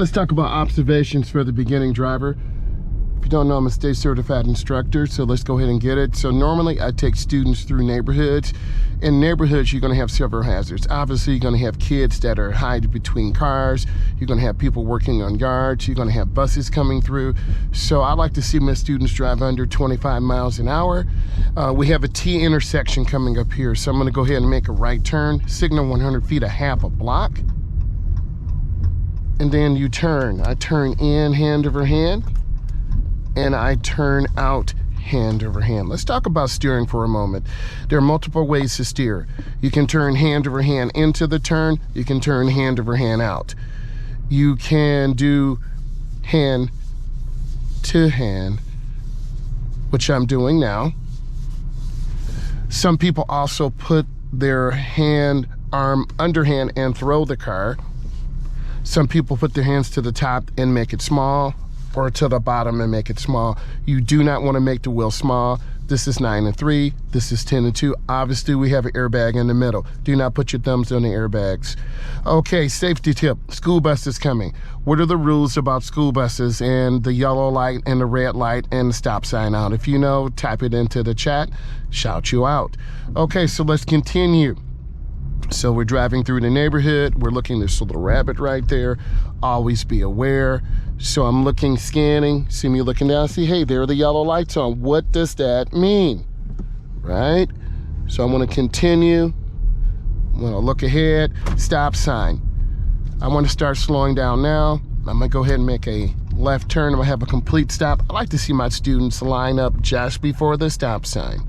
Let's talk about observations for the beginning driver. If you don't know, I'm a state certified instructor, so let's go ahead and get it. So normally I take students through neighborhoods. In neighborhoods, you're gonna have several hazards. Obviously, you're gonna have kids that are hiding between cars. You're gonna have people working on yards. You're gonna have buses coming through. So I like to see my students drive under 25 miles an hour. We have a T intersection coming up here. So I'm gonna go ahead and make a right turn, signal 100 feet, a half a block. And then you turn. I turn in hand over hand, and I turn out hand over hand. Let's talk about steering for a moment. There are multiple ways to steer. You can turn hand over hand into the turn. You can turn hand over hand out. You can do hand to hand, which I'm doing now. Some people also put their arm underhand and throw the car. Some people put their hands to the top and make it small, or to the bottom and make it small. You do not want to make the wheel small. This is 9 and 3, this is 10 and 2. Obviously, we have an airbag in the middle. Do not put your thumbs on the airbags. Okay, safety tip, school bus is coming. What are the rules about school buses and the yellow light and the red light and the stop sign out? If you know, type it into the chat, shout you out. Okay, so let's continue. So we're driving through the neighborhood. We're looking, there's a little rabbit right there. Always be aware. So I'm looking, scanning, see me looking down, see, hey, there are the yellow lights on. What does that mean, right? So I'm gonna continue. I'm gonna look ahead, stop sign. I wanna start slowing down now. I'm gonna go ahead and make a left turn. I'm gonna have a complete stop. I like to see my students line up just before the stop sign.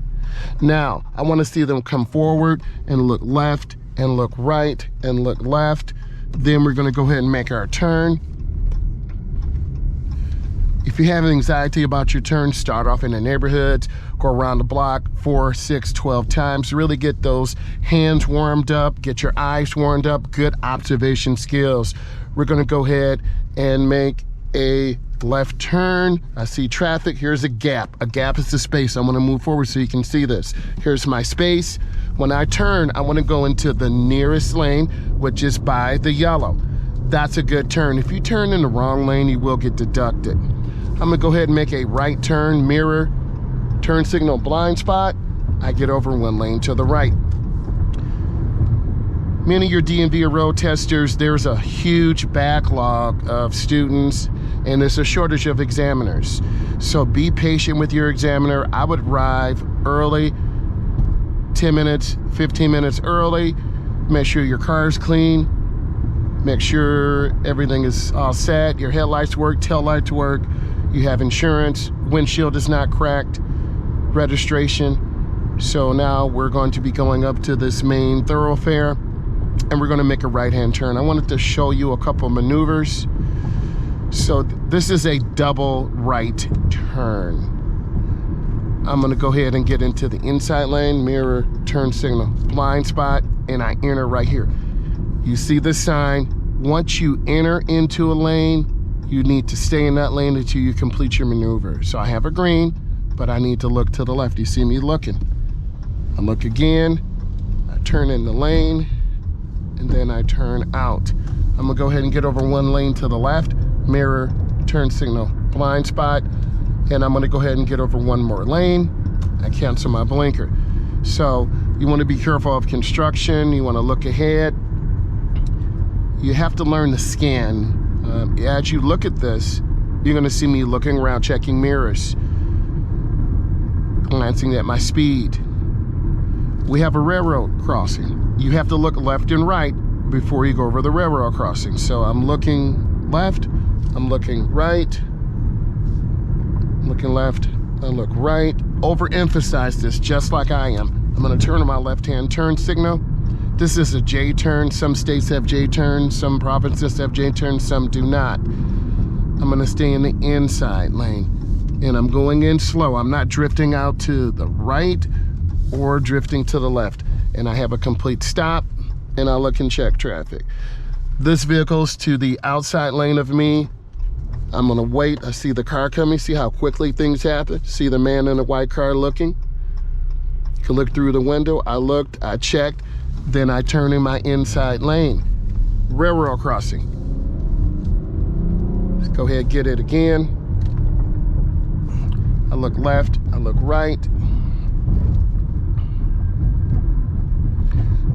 Now, I wanna see them come forward and look left and look right and look left. Then we're gonna go ahead and make our turn. If you have anxiety about your turn, start off in the neighborhoods, go around the block 4, 6, 12 times. Really get those hands warmed up, get your eyes warmed up, good observation skills. We're gonna go ahead and make a left turn. I see traffic, here's a gap. A gap is the space. I'm gonna move forward so you can see this. Here's my space. When I turn, I wanna go into the nearest lane, which is by the yellow. That's a good turn. If you turn in the wrong lane, you will get deducted. I'm gonna go ahead and make a right turn, mirror, turn signal, blind spot. I get over one lane to the right. Many of your DMV or road testers, there's a huge backlog of students and there's a shortage of examiners. So be patient with your examiner. I would arrive early, 10 minutes, 15 minutes early. Make sure your car's clean. Make sure everything is all set. Your headlights work, tail lights work. You have insurance, windshield is not cracked, registration. So now we're going to be going up to this main thoroughfare and we're gonna make a right-hand turn. I wanted to show you a couple maneuvers. So this is a double right turn. I'm gonna go ahead and get into the inside lane, mirror, turn signal, blind spot, and I enter right here. You see the sign. Once you enter into a lane, you need to stay in that lane until you complete your maneuver. So I have a green, but I need to look to the left. You see me looking. I look again, I turn in the lane, and then I turn out. I'm gonna go ahead and get over one lane to the left, mirror, turn signal, blind spot, and I'm gonna go ahead and get over one more lane. I cancel my blinker. So you wanna be careful of construction, you wanna look ahead. You have to learn to scan. As you look at this, you're gonna see me looking around, checking mirrors, glancing at my speed. We have a railroad crossing. You have to look left and right before you go over the railroad crossing. So I'm looking left, I'm looking right, looking left, I look right. Overemphasize this just like I am. I'm gonna turn on my left-hand turn signal. This is a J turn. Some states have J turns, some provinces have J turns, some do not. I'm gonna stay in the inside lane and I'm going in slow. I'm not drifting out to the right or drifting to the left. And I have a complete stop and I look and check traffic. This vehicle's to the outside lane of me. I'm gonna wait. I see the car coming. See how quickly things happen? See the man in the white car looking? You can look through the window. I looked, I checked. Then I turn in my inside lane. Railroad crossing. Go ahead, get it again. I look left, I look right.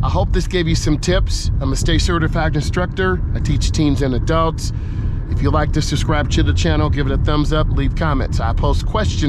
I hope this gave you some tips. I'm a Stay Certified instructor. I teach teens and adults. If you like this, subscribe to the channel, give it a thumbs up, leave comments. I post questions